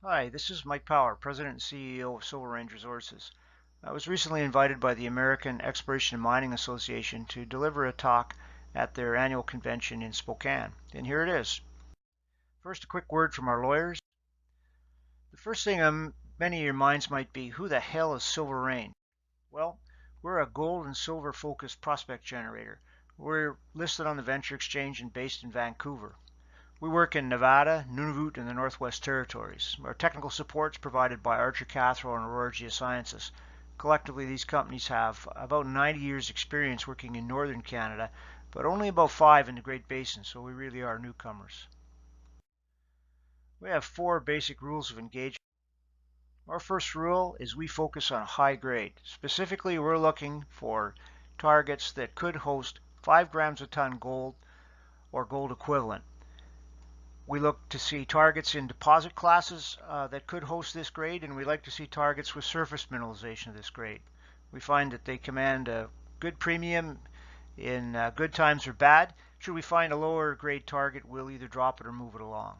Hi, this is Mike Power, President and CEO of Silver Range Resources. I was recently invited by the American Exploration and Mining Association to deliver a talk at their annual convention in Spokane, and here it is. First, a quick word from our lawyers. The first thing on many of your minds might be, who the hell is Silver Range? Well, we're a gold and silver focused prospect generator. We're listed on the Venture Exchange and based in Vancouver. We work in Nevada, Nunavut, and the Northwest Territories. Our technical support is provided by Archer Cathro and Aurora Geosciences. Collectively, these companies have about 90 years experience working in northern Canada, but only about 5 in the Great Basin, so we really are newcomers. We have 4 basic rules of engagement. Our first rule is we focus on high grade. Specifically, we're looking for targets that could host 5 grams a ton gold or gold equivalent. We look to see targets in deposit classes that could host this grade, and we like to see targets with surface mineralization of this grade. We find that they command a good premium in good times or bad. Should we find a lower grade target, we'll either drop it or move it along.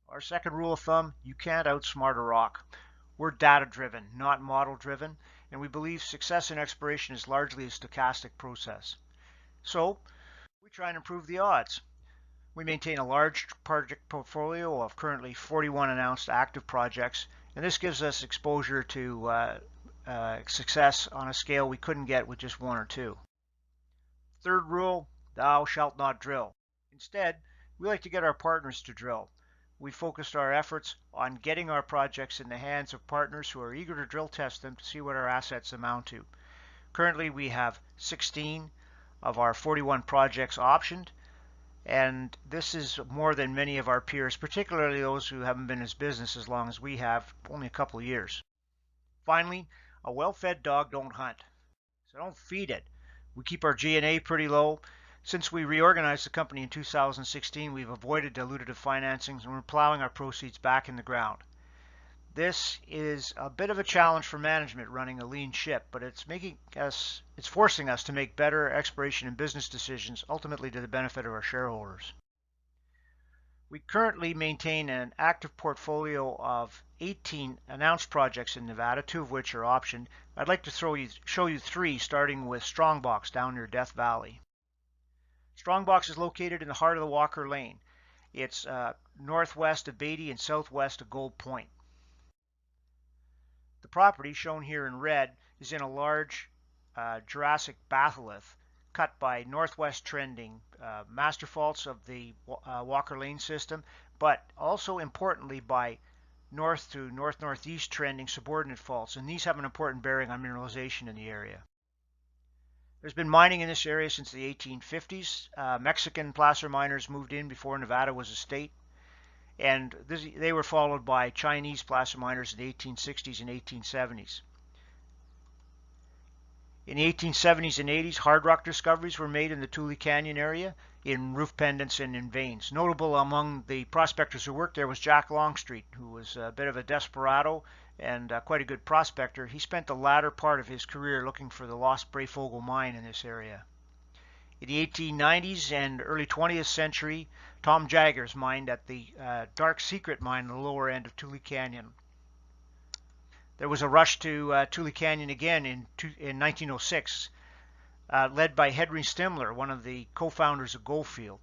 Our second rule of thumb, you can't outsmart a rock. We're data driven, not model driven, and we believe success in exploration is largely a stochastic process. So we try and improve the odds. We maintain a large project portfolio of currently 41 announced active projects, and this gives us exposure to success on a scale we couldn't get with just 1 or 2. Third rule, thou shalt not drill. Instead, we like to get our partners to drill. We focused our efforts on getting our projects in the hands of partners who are eager to drill test them to see what our assets amount to. Currently, we have 16 of our 41 projects optioned, and this is more than many of our peers, particularly those who haven't been in business as long as we have, only a couple of years. Finally, a well-fed dog don't hunt, so don't feed it. We keep our G&A pretty low. Since we reorganized the company in 2016, we've avoided dilutive financings, and we're plowing our proceeds back in the ground. This is a bit of a challenge for management running a lean ship, but it's forcing us to make better exploration and business decisions, ultimately to the benefit of our shareholders. We currently maintain an active portfolio of 18 announced projects in Nevada, 2 of which are optioned. I'd like to show you 3, starting with STRONGBOX down near Death Valley. STRONGBOX is located in the heart of the Walker Lane. It's northwest of Beatty and southwest of Gold Point. The property, shown here in red, is in a large Jurassic batholith cut by northwest trending master faults of the Walker Lane system, but also importantly by north to north-northeast trending subordinate faults, and these have an important bearing on mineralization in the area. There's been mining in this area since the 1850s. Mexican placer miners moved in before Nevada was a state, and they were followed by Chinese placer miners in the 1860s and 1870s. In the 1870s and 80s, hard rock discoveries were made in the Tule Canyon area in roof pendants and in veins. Notable among the prospectors who worked there was Jack Longstreet, who was a bit of a desperado and quite a good prospector. He spent the latter part of his career looking for the lost Breyfogle mine in this area. In the 1890s and early 20th century, Tom Jaggers mined at the Dark Secret mine on the lower end of Tule Canyon. There was a rush to Tule Canyon again in 1906, led by Henry Stimler, one of the co-founders of Goldfield.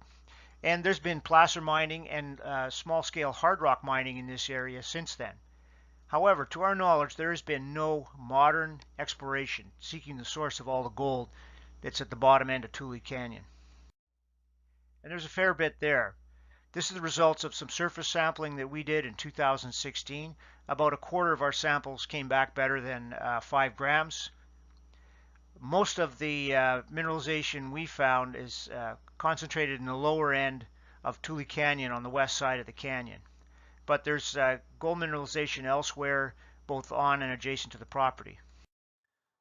And there's been placer mining and small-scale hard rock mining in this area since then. However, to our knowledge, there has been no modern exploration seeking the source of all the gold that's at the bottom end of Tule Canyon. And there's a fair bit there. This is the results of some surface sampling that we did in 2016. About a quarter of our samples came back better than 5 grams. Most of the mineralization we found is concentrated in the lower end of Tule Canyon on the west side of the canyon. But there's gold mineralization elsewhere, both on and adjacent to the property.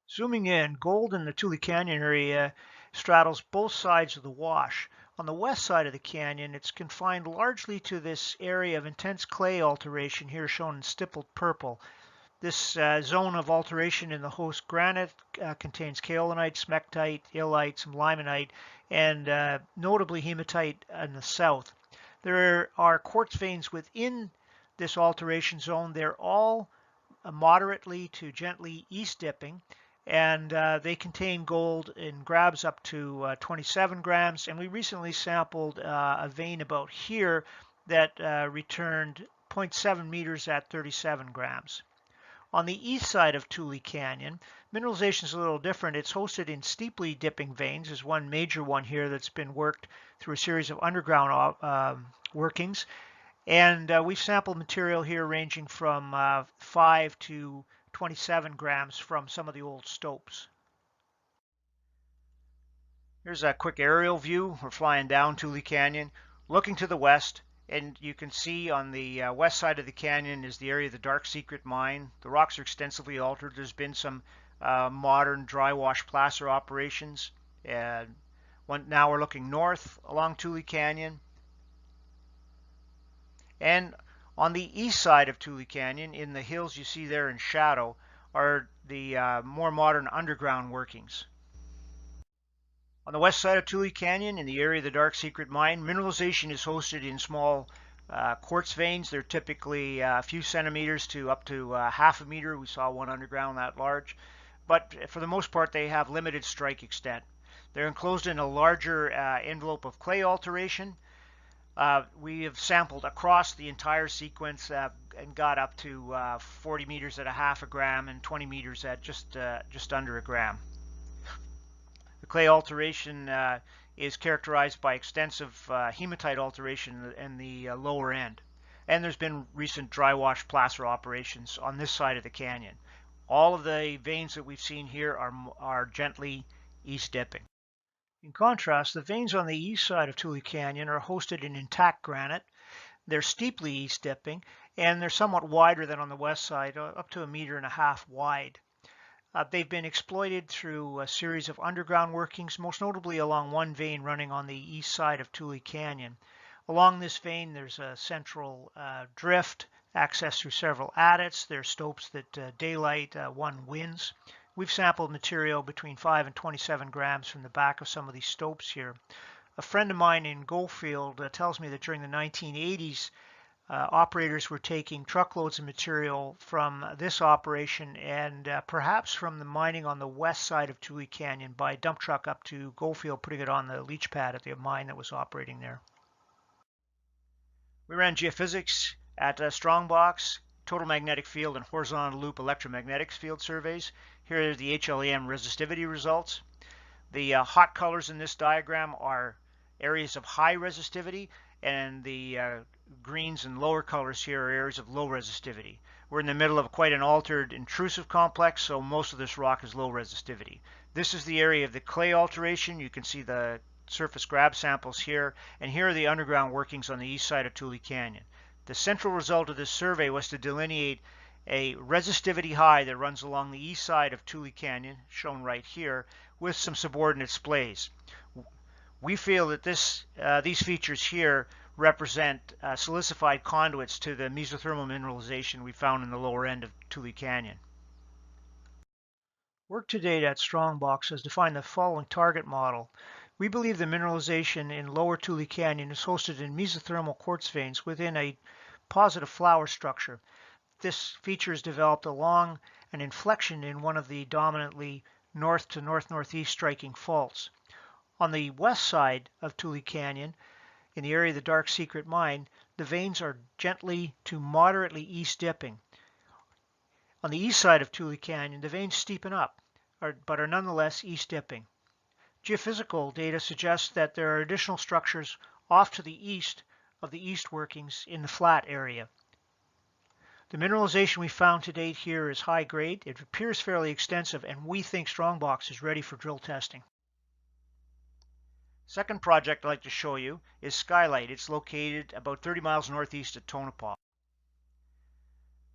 Zooming in, gold in the Tule Canyon area straddles both sides of the wash. On the west side of the canyon, it's confined largely to this area of intense clay alteration here shown in stippled purple. This zone of alteration in the host granite contains kaolinite, smectite, illite, some limonite, and notably hematite in the south. There are quartz veins within this alteration zone. They're all moderately to gently east dipping, and they contain gold in grabs up to 27 grams. And we recently sampled a vein about here that returned 0.7 meters at 37 grams. On the east side of Tule Canyon, mineralization is a little different. It's hosted in steeply dipping veins. There's one major one here that's been worked through a series of underground workings. And we've sampled material here ranging from 5 to 27 grams from some of the old stopes. Here's a quick aerial view. We're flying down Tule Canyon, looking to the west. And you can see on the west side of the canyon is the area of the Dark Secret mine. The rocks are extensively altered. There's been some modern dry wash placer operations. Now we're looking north along Tule Canyon. And on the east side of Tule Canyon, in the hills you see there in shadow, are the more modern underground workings. On the west side of Tule Canyon, in the area of the Dark Secret mine, mineralization is hosted in small quartz veins. They're typically a few centimeters to up to half a meter. We saw one underground that large. But for the most part, they have limited strike extent. They're enclosed in a larger envelope of clay alteration. We have sampled across the entire sequence and got up to 40 meters at a half a gram and 20 meters at just under a gram. The clay alteration is characterized by extensive hematite alteration in the lower end. And there's been recent dry wash placer operations on this side of the canyon. All of the veins that we've seen here are gently east dipping. In contrast, the veins on the east side of Tule Canyon are hosted in intact granite. They're steeply east dipping, and they're somewhat wider than on the west side, up to 1.5 meters wide. They've been exploited through a series of underground workings, most notably along one vein running on the east side of Tule Canyon. Along this vein, there's a central drift accessed through several adits. There's stopes that daylight one wins. We've sampled material between 5 and 27 grams from the back of some of these stopes here. A friend of mine in Goldfield tells me that during the 1980s, operators were taking truckloads of material from this operation and perhaps from the mining on the west side of Tule Canyon by dump truck up to Goldfield, putting it on the leach pad at the mine that was operating there. We ran geophysics at STRONGBOX, total magnetic field and horizontal loop electromagnetics field surveys. Here are the HLEM resistivity results. The hot colors in this diagram are areas of high resistivity, and the greens and lower colors here are areas of low resistivity. We're in the middle of quite an altered intrusive complex, so most of this rock is low resistivity. This is the area of the clay alteration. You can see the surface grab samples here, and here are the underground workings on the east side of Tule Canyon. The central result of this survey was to delineate a resistivity high that runs along the east side of Tule Canyon, shown right here, with some subordinate splays. We feel that these features here represent silicified conduits to the mesothermal mineralization we found in the lower end of Tule Canyon. Work to date at STRONGBOX has defined the following target model. We believe the mineralization in lower Tule Canyon is hosted in mesothermal quartz veins within a positive flower structure. This feature is developed along an inflection in one of the dominantly north to north-northeast striking faults. On the west side of Tule Canyon, in the area of the Dark Secret mine, the veins are gently to moderately east dipping. On the east side of Tule Canyon, the veins steepen up, but are nonetheless east dipping. Geophysical data suggests that there are additional structures off to the east of the east workings in the flat area. The mineralization we found to date here is high grade. It appears fairly extensive, and we think STRONGBOX is ready for drill testing. Second project I'd like to show you is SKYLIGHT. It's located about 30 miles northeast of Tonopah.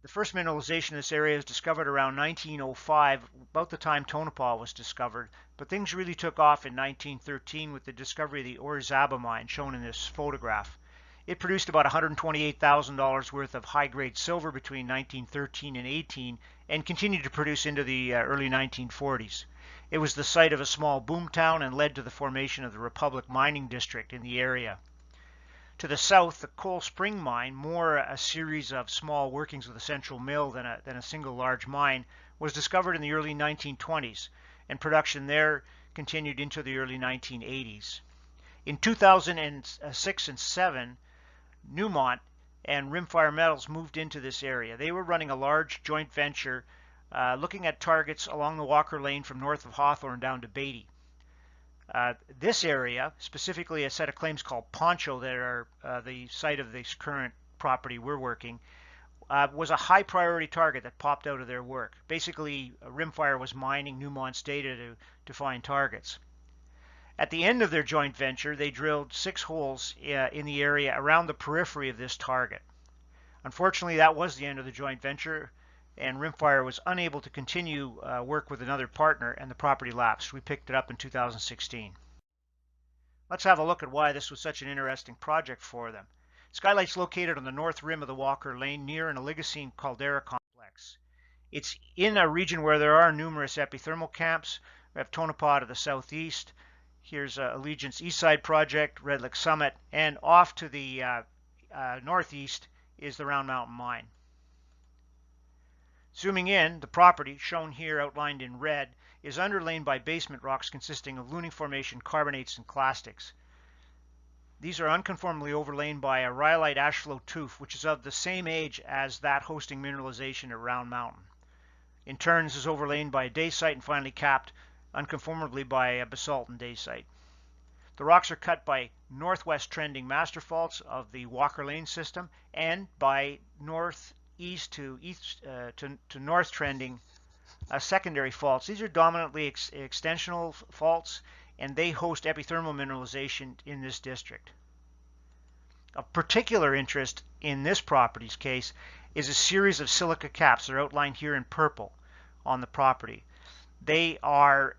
The first mineralization in this area was discovered around 1905, about the time Tonopah was discovered, but things really took off in 1913 with the discovery of the Orizaba mine, shown in this photograph. It produced about $128,000 worth of high-grade silver between 1913 and 18 and continued to produce into the early 1940s. It was the site of a small boom town and led to the formation of the Republic Mining District in the area. To the south, the Coal Spring mine, more a series of small workings with a central mill than a single large mine, was discovered in the early 1920s, and production there continued into the early 1980s. In 2006 and 7, Newmont and Rimfire Metals moved into this area. They were running a large joint venture looking at targets along the Walker Lane from north of Hawthorne down to Beatty. This area, specifically a set of claims called Poncho that are the site of this current property we're working, was a high priority target that popped out of their work. Basically, Rimfire was mining Newmont's data to find targets. At the end of their joint venture, they drilled 6 holes in the area around the periphery of this target. Unfortunately, that was the end of the joint venture, and Rimfire was unable to continue work with another partner, and the property lapsed. We picked it up in 2016. Let's have a look at why this was such an interesting project for them. Skylight's located on the north rim of the Walker Lane near an Oligocene caldera complex. It's in a region where there are numerous epithermal camps. We have Tonopah to the southeast. Here's Allegiance Eastside Project, Red Lick Summit, and off to the northeast is the Round Mountain Mine. Zooming in, the property, shown here outlined in red, is underlain by basement rocks consisting of Looning Formation carbonates and clastics. These are unconformably overlain by a rhyolite ashflow tuff, which is of the same age as that hosting mineralization at Round Mountain. In turn, this is overlain by a dacite and finally capped unconformably by a basalt and dacite. The rocks are cut by northwest trending master faults of the Walker Lane system and by northeast to north trending secondary faults. These are dominantly extensional faults, and they host epithermal mineralization in this district. Of particular interest in this property's case is a series of silica caps. They're outlined here in purple on the property. They are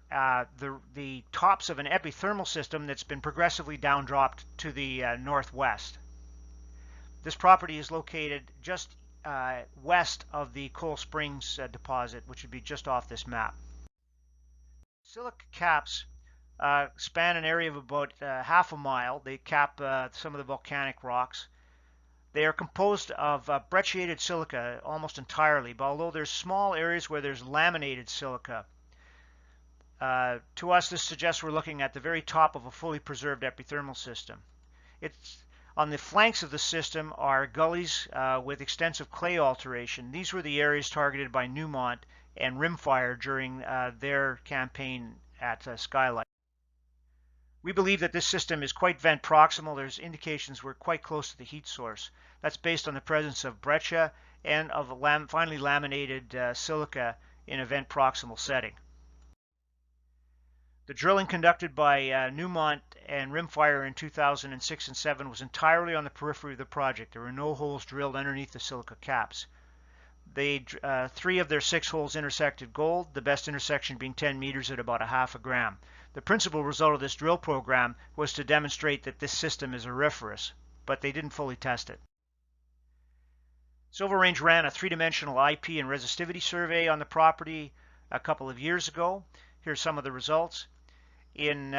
the tops of an epithermal system that's been progressively downdropped to the northwest. This property is located just west of the Coal Springs deposit, which would be just off this map. Silica caps span an area of about half a mile. They cap some of the volcanic rocks. They are composed of brecciated silica almost entirely, but although there's small areas where there's laminated silica. To us, this suggests we're looking at the very top of a fully preserved epithermal system. On the flanks of the system are gullies with extensive clay alteration. These were the areas targeted by Newmont and Rimfire during their campaign at Skylight. We believe that this system is quite vent proximal. There's indications we're quite close to the heat source. That's based on the presence of breccia and of finely laminated silica in a vent proximal setting. The drilling conducted by Newmont and Rimfire in 2006 and 7 was entirely on the periphery of the project. There were no holes drilled underneath the silica caps. 3 of their 6 holes intersected gold, the best intersection being 10 meters at about a half a gram. The principal result of this drill program was to demonstrate that this system is auriferous, but they didn't fully test it. Silver Range ran a 3-dimensional IP and resistivity survey on the property a couple of years ago. Here's some of the results. In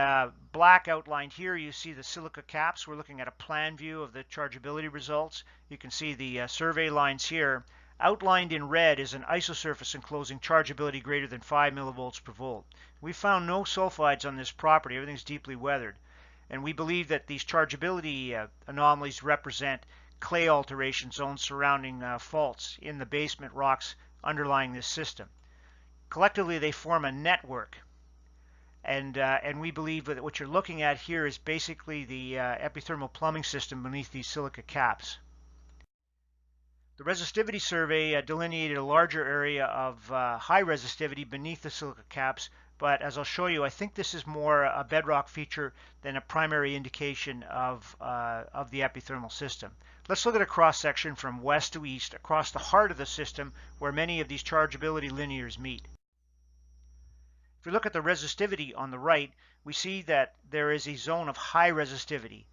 black outlined here, you see the silica caps. We're looking at a plan view of the chargeability results. You can see the survey lines here. Outlined in red is an isosurface enclosing chargeability greater than 5 millivolts per volt. We found no sulfides on this property. Everything's deeply weathered. And we believe that these chargeability anomalies represent clay alteration zones surrounding faults in the basement rocks underlying this system. Collectively, they form a network. And we believe that what you're looking at here is basically the epithermal plumbing system beneath these silica caps. The resistivity survey delineated a larger area of high resistivity beneath the silica caps, but as I'll show you, I think this is more a bedrock feature than a primary indication of the epithermal system. Let's look at a cross-section from west to east across the heart of the system where many of these chargeability linears meet. If we look at the resistivity on the right, we see that there is a zone of high resistivity,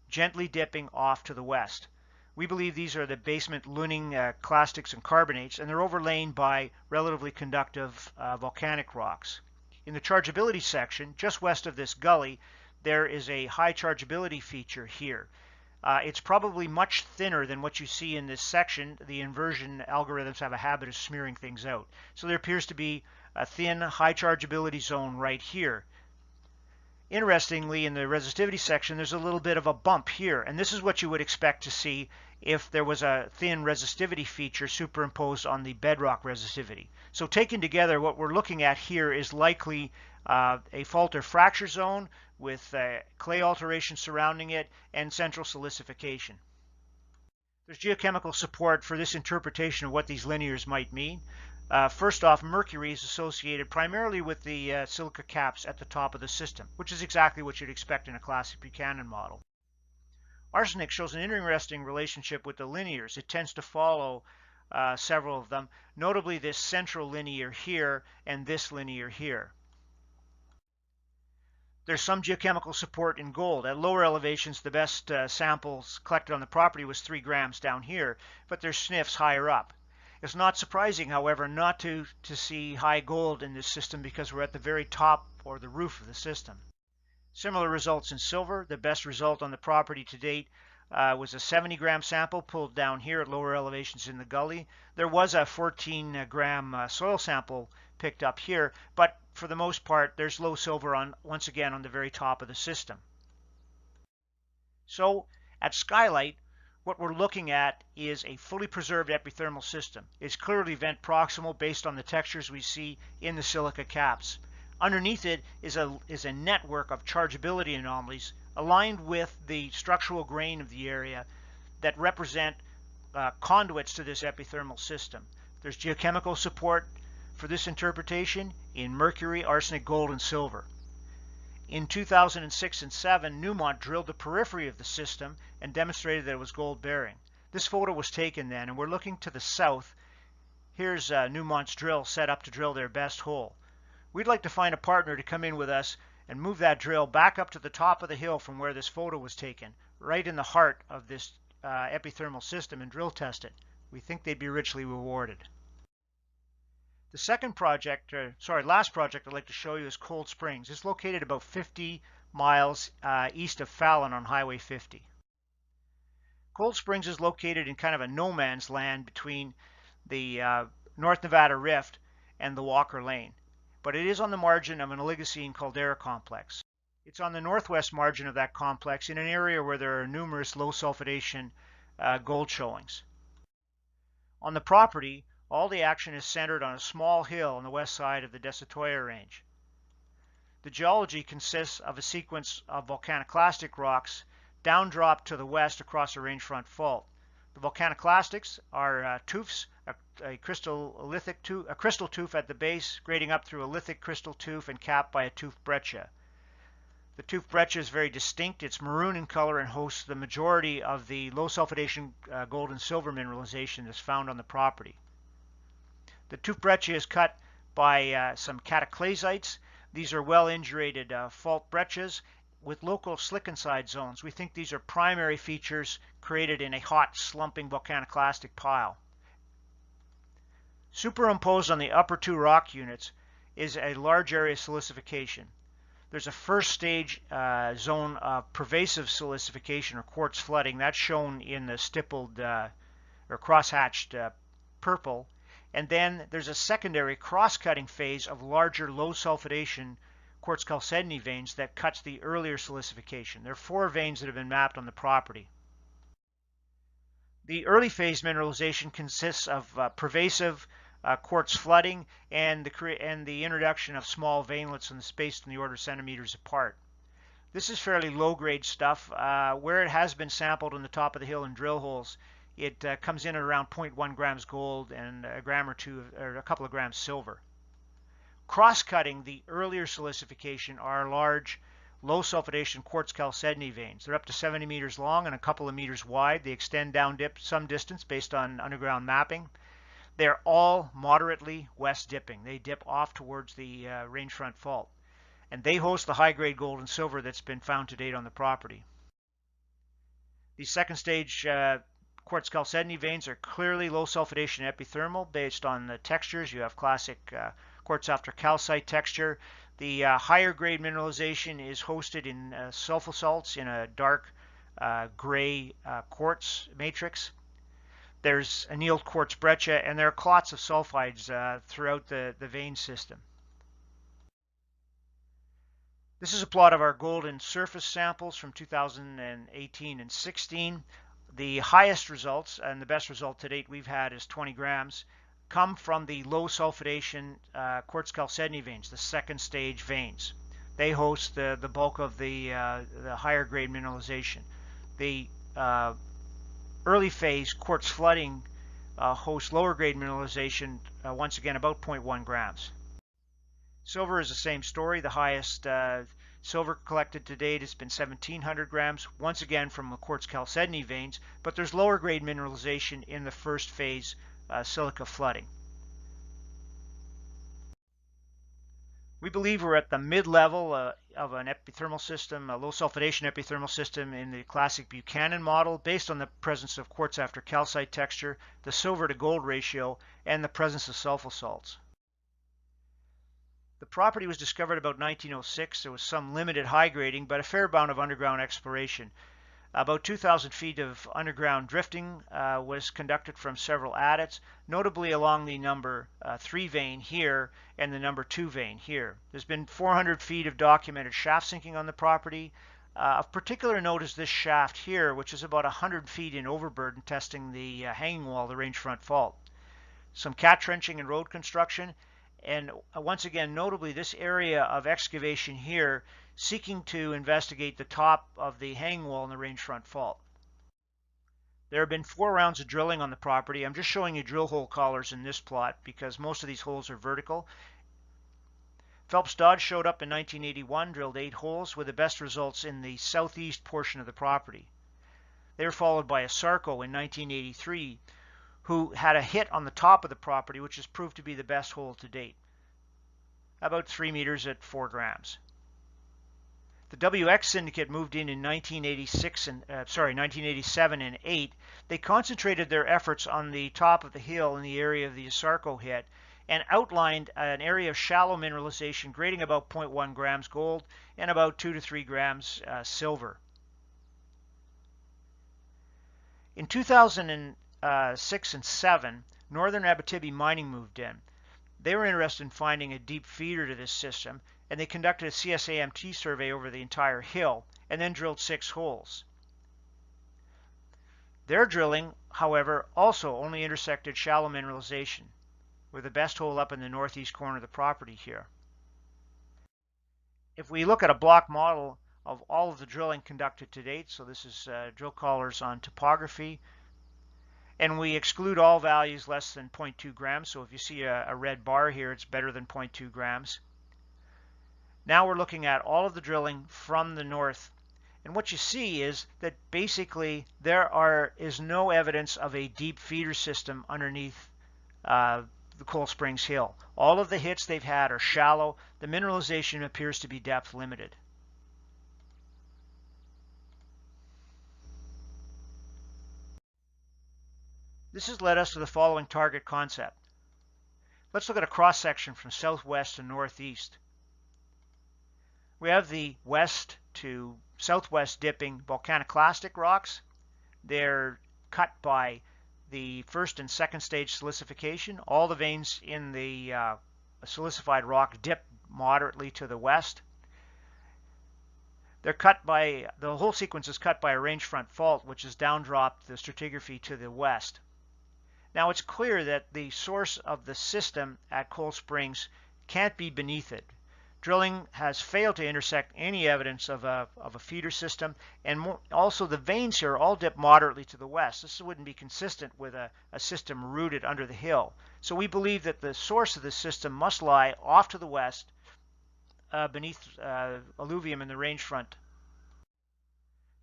gently dipping off to the west. We believe these are the basement Looning clastics and carbonates, and they're overlain by relatively conductive volcanic rocks. In the chargeability section, just west of this gully, there is a high chargeability feature here. It's probably much thinner than what you see in this section. The inversion algorithms have a habit of smearing things out. So there appears to be a thin, high chargeability zone right here. Interestingly, in the resistivity section, there's a little bit of a bump here, and this is what you would expect to see if there was a thin resistivity feature superimposed on the bedrock resistivity. So taken together, what we're looking at here is likely a fault or fracture zone with clay alteration surrounding it and central silicification. There's geochemical support for this interpretation of what these linears might mean. First off, mercury is associated primarily with the silica caps at the top of the system, which is exactly what you'd expect in a classic Buchanan model. Arsenic shows an interesting relationship with the linears. It tends to follow several of them, notably this central linear here and this linear here. There's some geochemical support in gold. At lower elevations, the best samples collected on the property was 3 grams down here, but there's sniffs higher up. It's not surprising, however, not to see high gold in this system because we're at the very top or the roof of the system. Similar results in silver. The best result on the property to date was a 70-gram sample pulled down here at lower elevations in the gully. There was a 14-gram soil sample picked up here, but for the most part, there's low silver once again on the very top of the system. So at Skylight, what we're looking at is a fully preserved epithermal system. It's clearly vent proximal based on the textures we see in the silica caps. Underneath it is a network of chargeability anomalies aligned with the structural grain of the area that represent conduits to this epithermal system. There's geochemical support for this interpretation in mercury, arsenic, gold, and silver. In 2006 and 2007, Newmont drilled the periphery of the system and demonstrated that it was gold-bearing. This photo was taken then, and we're looking to the south. Here's Newmont's drill set up to drill their best hole. We'd like to find a partner to come in with us and move that drill back up to the top of the hill from where this photo was taken, right in the heart of this epithermal system, and drill test it. We think they'd be richly rewarded. The last project I'd like to show you is Cold Springs. It's located about 50 miles east of Fallon on Highway 50. Cold Springs is located in kind of a no man's land between the North Nevada Rift and the Walker Lane, but it is on the margin of an Oligocene caldera complex. It's on the northwest margin of that complex in an area where there are numerous low sulfidation gold showings. On the property, all the action is centered on a small hill on the west side of the Desitoya Range. The geology consists of a sequence of volcaniclastic rocks downdrop to the west across a rangefront fault. The volcaniclastics are tuffs, a crystal tuff at the base, grading up through a lithic crystal tuff and capped by a tuff breccia. The tuff breccia is very distinct. It's maroon in color and hosts the majority of the low sulfidation gold and silver mineralization that's found on the property. The tuff breccia is cut by some cataclasites. These are well indurated fault breccias with local slickenside zones. We think these are primary features created in a hot, slumping volcaniclastic pile. Superimposed on the upper two rock units is a large area silicification. There's a first stage zone of pervasive silicification or quartz flooding. That's shown in the stippled or cross-hatched purple. And then there's a secondary cross-cutting phase of larger low sulfidation quartz chalcedony veins that cuts the earlier silicification. There are 4 veins that have been mapped on the property. The early phase mineralization consists of pervasive quartz flooding and the introduction of small veinlets in the space in the order of centimeters apart. This is fairly low-grade stuff. Where it has been sampled on the top of the hill in drill holes, it comes in at around 0.1 grams gold and a gram or two, or a couple of grams silver. Cross-cutting the earlier silicification are large, low sulfidation quartz chalcedony veins. They're up to 70 meters long and a couple of meters wide. They extend down dip some distance based on underground mapping. They're all moderately west dipping. They dip off towards the rangefront fault, and they host the high-grade gold and silver that's been found to date on the property. These second stage quartz chalcedony veins are clearly low sulfidation epithermal based on the textures. You have classic quartz after calcite texture. The higher grade mineralization is hosted in sulfosalts in a dark gray quartz matrix. There's annealed quartz breccia, and there are clots of sulfides throughout the vein system. This is a plot of our gold and surface samples from 2018 and 16. The highest results and the best result to date we've had is 20 grams, come from the low sulfidation quartz chalcedony veins, the second stage veins. They host the bulk of the higher grade mineralization. The early phase quartz flooding hosts lower grade mineralization, once again about 0.1 grams. Silver is the same story. The highest silver collected to date has been 1,700 grams, once again from the quartz chalcedony veins, but there's lower grade mineralization in the first phase silica flooding. We believe we're at the mid-level of an epithermal system, a low sulfidation epithermal system in the classic Buchanan model, based on the presence of quartz after calcite texture, the silver to gold ratio, and the presence of sulfur salts. The property was discovered about 1906. There was some limited high grading, but a fair amount of underground exploration. About 2,000 feet of underground drifting was conducted from several adits, notably along the number 3 vein here and the number 2 vein here. There's been 400 feet of documented shaft sinking on the property. Of particular note is this shaft here, which is about 100 feet in overburden, testing the hanging wall of the range front fault. Some cat trenching and road construction. And once again, notably, this area of excavation here seeking to investigate the top of the hanging wall in the range front fault. There have been 4 rounds of drilling on the property. I'm just showing you drill hole collars in this plot because most of these holes are vertical. Phelps Dodge showed up in 1981, drilled 8 holes with the best results in the southeast portion of the property. They were followed by Asarco in 1983, who had a hit on the top of the property, which has proved to be the best hole to date, about 3 meters at 4 grams. The WX syndicate moved in 1987 and 8. They concentrated their efforts on the top of the hill in the area of the Asarco hit and outlined an area of shallow mineralization grading about 0.1 grams gold and about 2 to 3 grams silver. In 2006 and 7, Northern Abitibi Mining moved in. They were interested in finding a deep feeder to this system, and they conducted a CSAMT survey over the entire hill and then drilled 6 holes. Their drilling, however, also only intersected shallow mineralization, with the best hole up in the northeast corner of the property here. If we look at a block model of all of the drilling conducted to date, so this is drill collars on topography, and we exclude all values less than 0.2 grams. So if you see a red bar here, it's better than 0.2 grams. Now we're looking at all of the drilling from the north. And what you see is that basically there is no evidence of a deep feeder system underneath the Coal Springs Hill. All of the hits they've had are shallow. The mineralization appears to be depth limited. This has led us to the following target concept. Let's look at a cross-section from southwest to northeast. We have the west to southwest dipping volcaniclastic rocks. They're cut by the first and second stage silicification. All the veins in the silicified rock dip moderately to the west. They're cut by, the whole sequence is cut by a range front fault, which has downdropped the stratigraphy to the west. Now it's clear that the source of the system at Coal Springs can't be beneath it. Drilling has failed to intersect any evidence of a feeder system, and also the veins here all dip moderately to the west. This wouldn't be consistent with a system rooted under the hill. So we believe that the source of the system must lie off to the west beneath alluvium in the range front.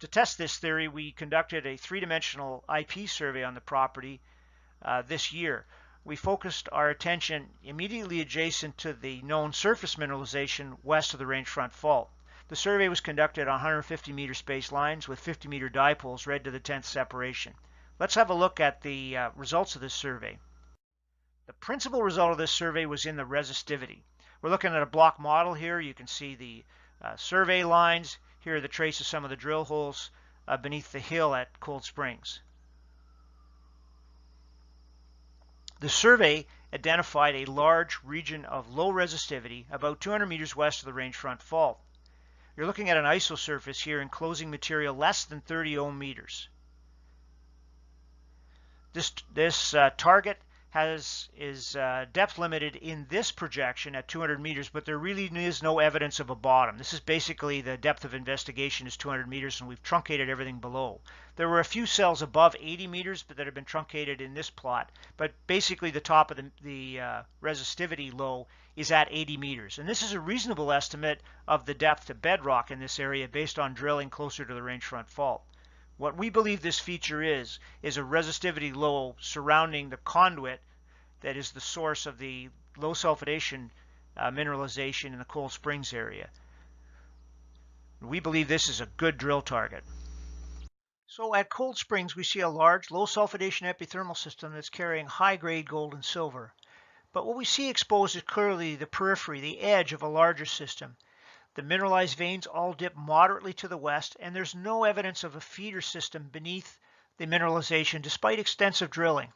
To test this theory, we conducted a 3-dimensional IP survey on the property this year. We focused our attention immediately adjacent to the known surface mineralization west of the range front fault. The survey was conducted on 150 meter space lines with 50 meter dipoles read to the 10th separation. Let's have a look at the results of this survey. The principal result of this survey was in the resistivity. We're looking at a block model here. You can see the survey lines. Here are the traces of some of the drill holes beneath the hill at Cold Springs. The survey identified a large region of low resistivity about 200 meters west of the rangefront fault. You're looking at an isosurface here enclosing material less than 30 ohm meters. This target is depth limited in this projection at 200 meters, but there really is no evidence of a bottom. This is basically the depth of investigation is 200 meters, and we've truncated everything below. There were a few cells above 80 meters that have been truncated in this plot, but basically the top of the resistivity low is at 80 meters. And this is a reasonable estimate of the depth to bedrock in this area based on drilling closer to the rangefront fault. What we believe this feature is a resistivity low surrounding the conduit that is the source of the low sulphidation mineralization in the Cold Springs area. We believe this is a good drill target. So at Cold Springs, we see a large low sulphidation epithermal system that's carrying high-grade gold and silver. But what we see exposed is clearly the periphery, the edge of a larger system. The mineralized veins all dip moderately to the west, and there's no evidence of a feeder system beneath the mineralization despite extensive drilling.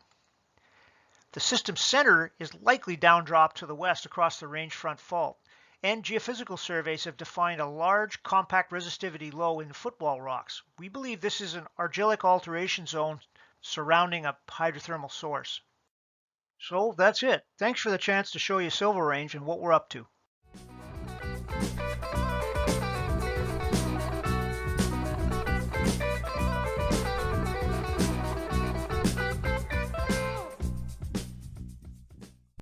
The system center is likely downdrop to the west across the rangefront fault, and geophysical surveys have defined a large compact resistivity low in the footwall rocks. We believe this is an argillic alteration zone surrounding a hydrothermal source. So that's it. Thanks for the chance to show you Silver Range and what we're up to.